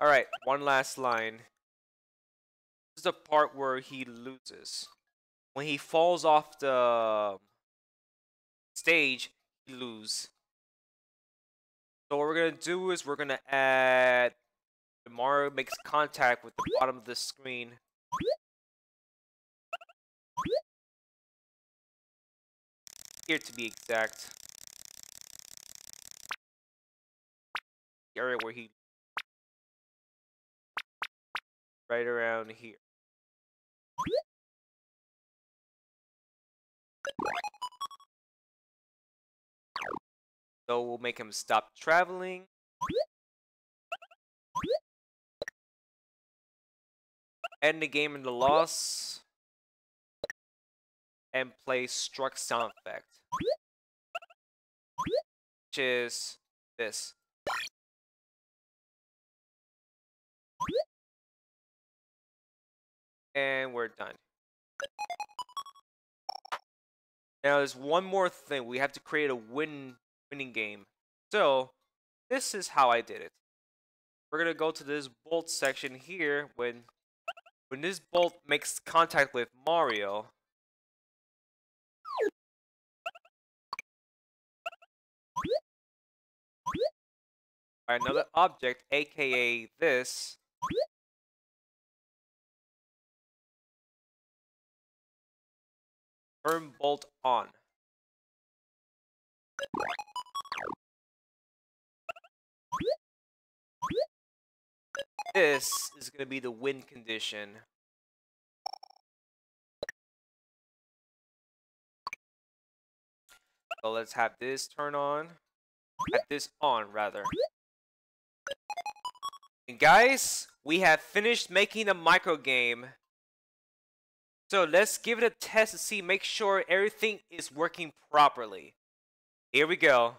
Alright, one last line. This is the part where he loses. When he falls off the stage, he loses. So what we're gonna do is we're gonna add Mario makes contact with the bottom of the screen. Here to be exact. The area where he right around here. So we'll make him stop traveling. End the game in the loss. And play struck sound effect. Which is this. And we're done. Now there's one more thing. We have to create a winning game. So this is how I did it. We're gonna go to this bolt section here. When this bolt makes contact with Mario, by another object, aka this, turn bolt on. This is going to be the win condition. So let's have this turn on. Have this on, rather. And guys, we have finished making a micro game. So let's give it a test to see, make sure everything is working properly. Here we go.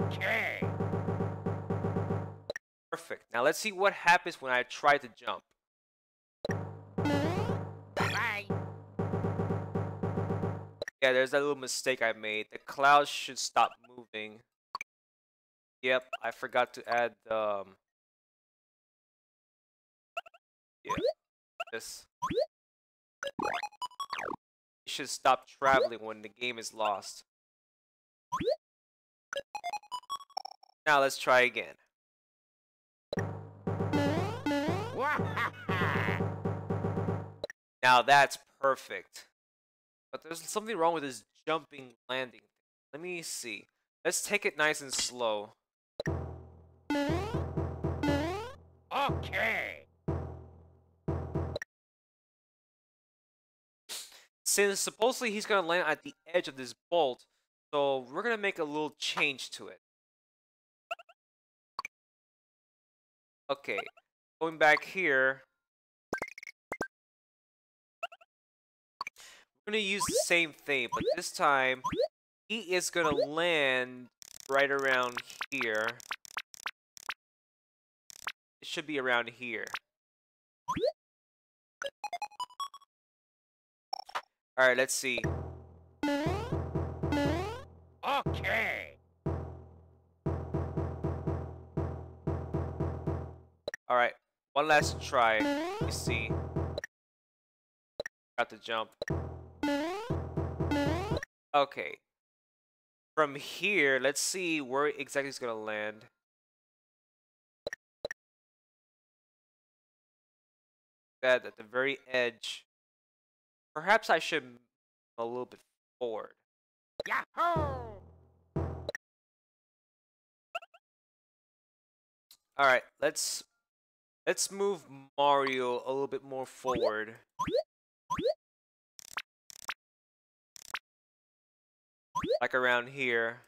Okay. Perfect. Now let's see what happens when I try to jump. Bye. Yeah, there's that little mistake I made. The clouds should stop moving. Yep, I forgot to add yeah, this. It should stop traveling when the game is lost. Now let's try again. Now that's perfect. But there's something wrong with this jumping landing. Let me see. Let's take it nice and slow. Okay. Since supposedly he's gonna land at the edge of this bolt, so we're gonna make a little change to it. Okay, going back here, we're gonna use the same thing, but this time he is gonna land right around here. It should be around here. Alright, let's see. Okay. Alright, one last try. You see. Got to jump. Okay. From here, let's see where exactly it's gonna land. That at the very edge. Perhaps I should move a little bit forward. Yahoo! Alright, let's move Mario a little bit more forward. Like around here.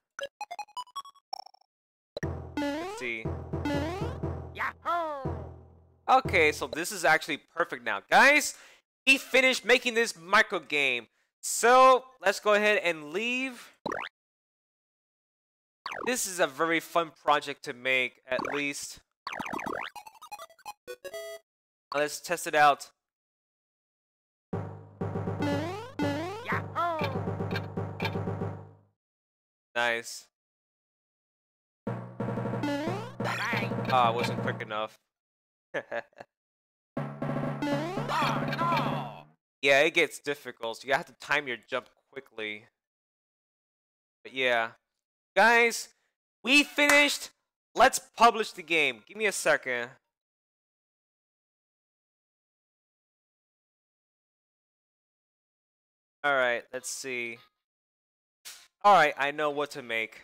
Let's see. Yahoo! Okay, so this is actually perfect now. Guys, we finished making this micro game. So, let's go ahead and leave. This is a very fun project to make, at least. Now let's test it out. Yahoo! Nice. Bye. Ah, I wasn't quick enough. Oh no! Yeah, it gets difficult, so you have to time your jump quickly. But yeah. Guys, we finished. Let's publish the game. Give me a second. Alright, let's see. Alright, I know what to make.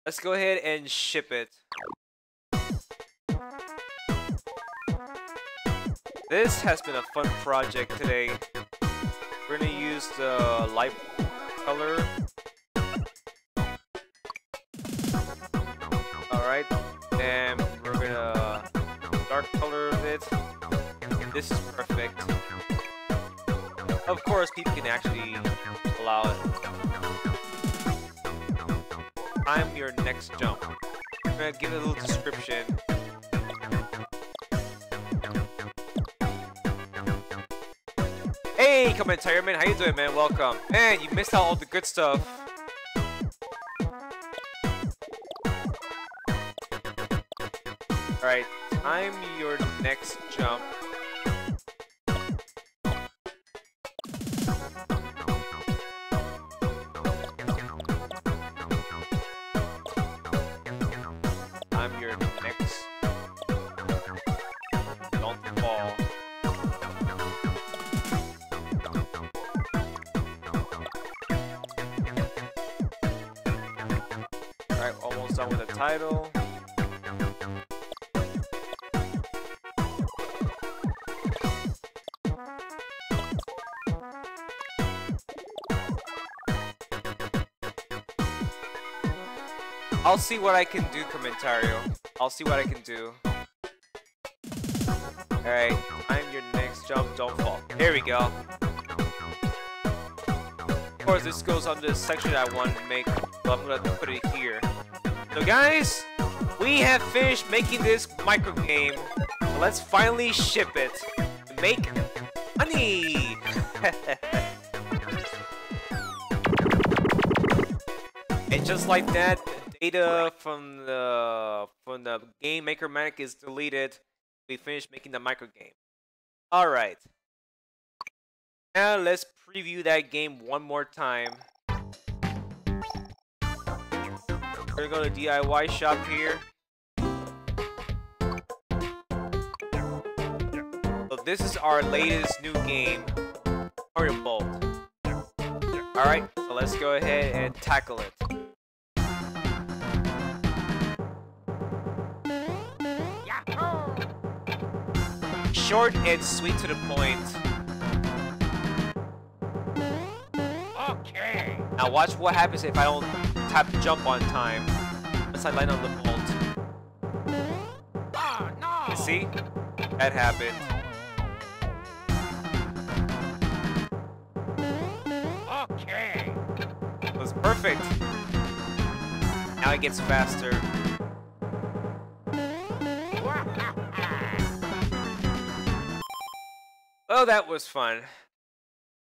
Let's go ahead and ship it. This has been a fun project today. We're gonna use the light color. Alright, then we're gonna dark color it. This is perfect. Of course, people can actually allow it. Time your next jump. I'm gonna give it a little description. Hey, commentator man, how you doing, man? Welcome. Man, you missed out all the good stuff. Alright, time your next jump. Time your next. Don't fall. Alright, almost done with the title. I'll see what I can do, Commentario. I'll see what I can do. Alright, time your next jump, don't fall. Here we go. Of course, this goes on this section I wanted to make, so I'm gonna put it here. So guys, we have finished making this micro game. So let's finally ship it to make money. And just like that, data from the game maker manic is deleted. We finished making the micro game. All right. Now let's preview that game one more time. We're gonna go to DIY shop here. So this is our latest new game, Mario Bolt. All right, so let's go ahead and tackle it. Yahoo! Short and sweet to the point. Okay. Now watch what happens if I don't tap jump on time. Once I land on the bolt. Oh no! You see? That happened. Okay. It was perfect. Now it gets faster. Oh, that was fun.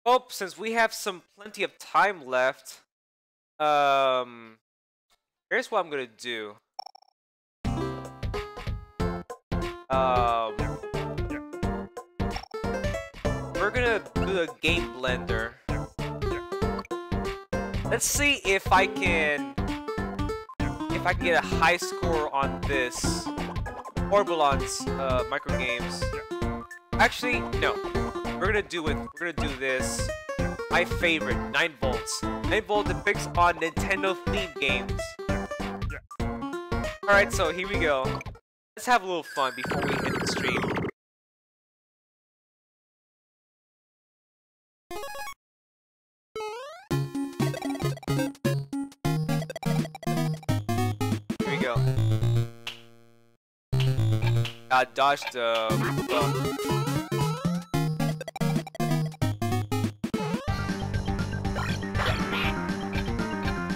Oh, since we have plenty of time left, here's what I'm gonna do. We're gonna do a game blender. Let's see if I can get a high score on this Orbalon's micro games. Actually, no. We're gonna do this. My favorite, 9 volts. 9 volt depicts on Nintendo themed games. Alright, so here we go. Let's have a little fun before we end the stream. Here we go. I dodged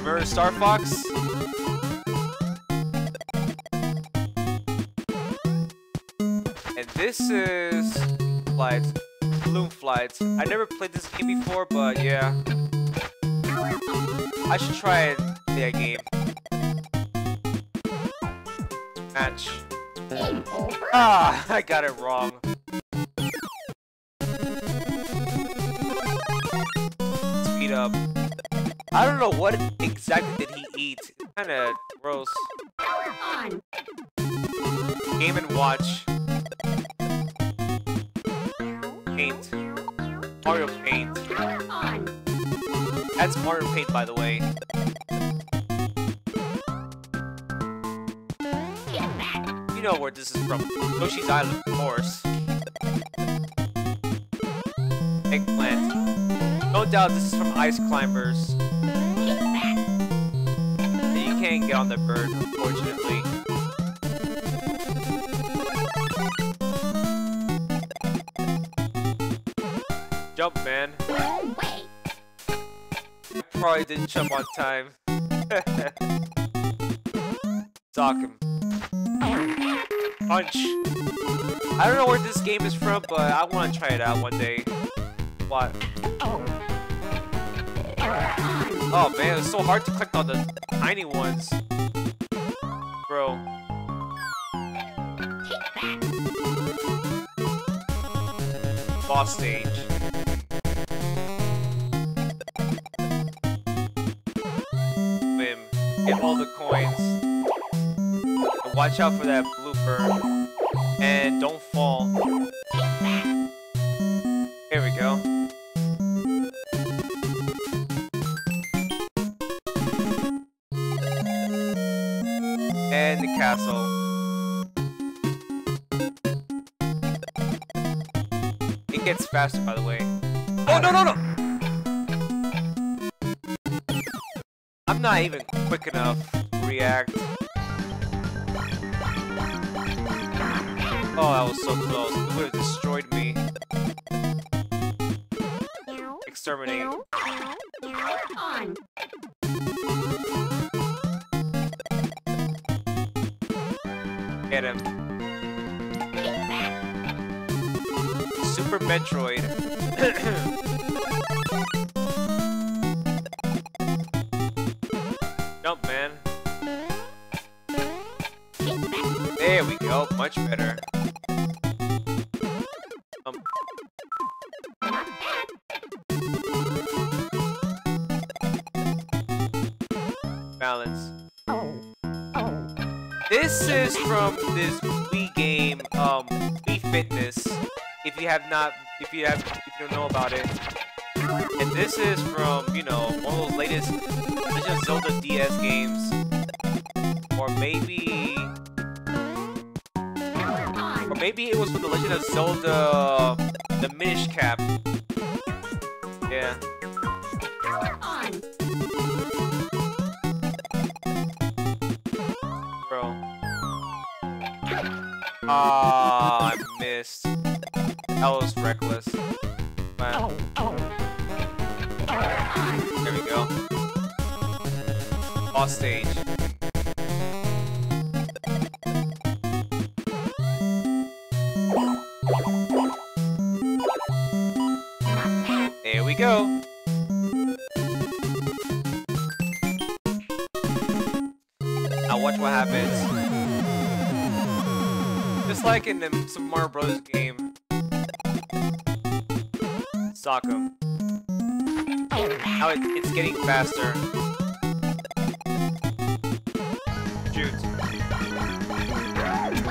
remember Star Fox? And this is Flight. Balloon Flight. I never played this game before, but yeah. I should try it. Yeah, game. Match. Ah, I got it wrong. Speed up. I don't know what exactly did he eat. It's kinda gross. Game and watch. Paint. Mario Paint. That's Mario Paint, by the way. You know where this is from. Yoshi's Island, of course. Eggplant. No doubt this is from Ice Climbers. And you can't get on the bird, unfortunately. Jump, man. I probably didn't jump on time. Sock him. Punch. I don't know where this game is from, but I want to try it out one day. What? Oh man, it's so hard to click on the tiny ones. Bro. Boss stage. Swim. Get all the coins. And watch out for that blooper. And don't fall. Here we go. And the castle. It gets faster, by the way. Oh, no, no, no! I'm not even quick enough to react. Oh, that was so close. It would have destroyed me. Exterminate. Get him. Super Metroid. Jump, man. There we go. Much better. Balance. This is from this Wii game, Wii Fitness. If you don't know about it. And this is from, you know, one of those latest Legend of Zelda DS games. Or maybe it was from the Legend of Zelda, the Minish Cap. Yeah. Bro. Ah, I missed. That was reckless. Man. There we go. Boss stage. There we go. Now watch what happens. Just like in the Super Mario Bros. Game. Sock him. Now it's getting faster. Shoot.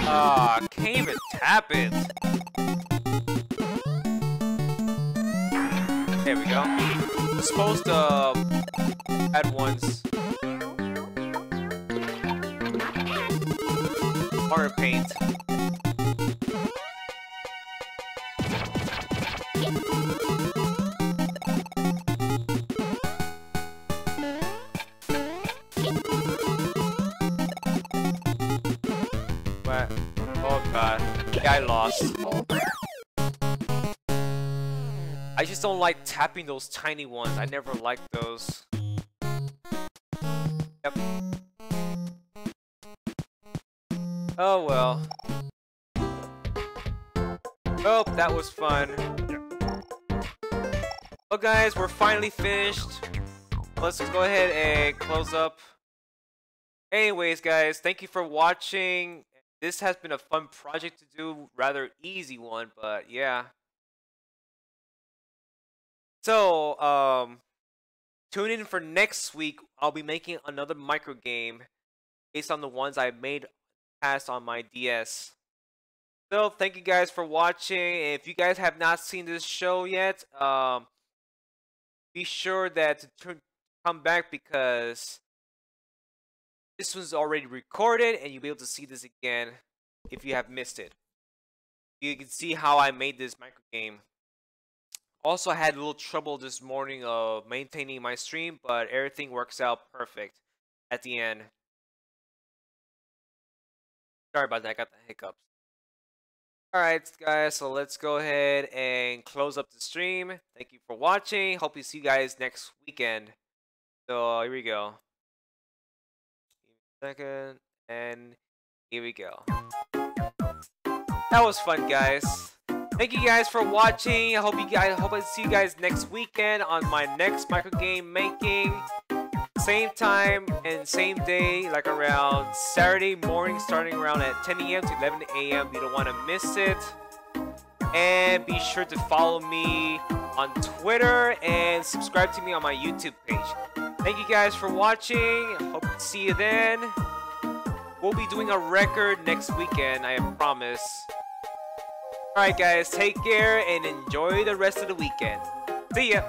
Ah, can't even tap it. There we go. I'm supposed to add once. Harder paint. What? Oh god. Yeah, I lost. I just don't like tapping those tiny ones. I never liked those. Yep. Oh well. Oh, that was fun. Well guys, we're finally finished. Let's just go ahead and close up. Anyways guys, thank you for watching. This has been a fun project to do. Rather easy one, but yeah. So, tune in for next week. I'll be making another micro game based on the ones I made past on my DS. So, thank you guys for watching. If you guys have not seen this show yet, be sure that to come back because this one's already recorded and you'll be able to see this again if you have missed it. You can see how I made this micro game. Also, I had a little trouble this morning of maintaining my stream, but everything works out perfect at the end. Sorry about that, I got the hiccups. Alright guys, so let's go ahead and close up the stream. Thank you for watching. Hope to see you guys next weekend. So here we go. Second, and here we go. That was fun, guys. Thank you guys for watching. I hope I see you guys next weekend on my next micro game making. Same time and same day, like around Saturday morning, starting around at 10 a.m. to 11 a.m. You don't want to miss it. And be sure to follow me on Twitter and subscribe to me on my YouTube page. Thank you guys for watching. Hope to see you then. We'll be doing a record next weekend, I promise. Alright guys, take care and enjoy the rest of the weekend. See ya!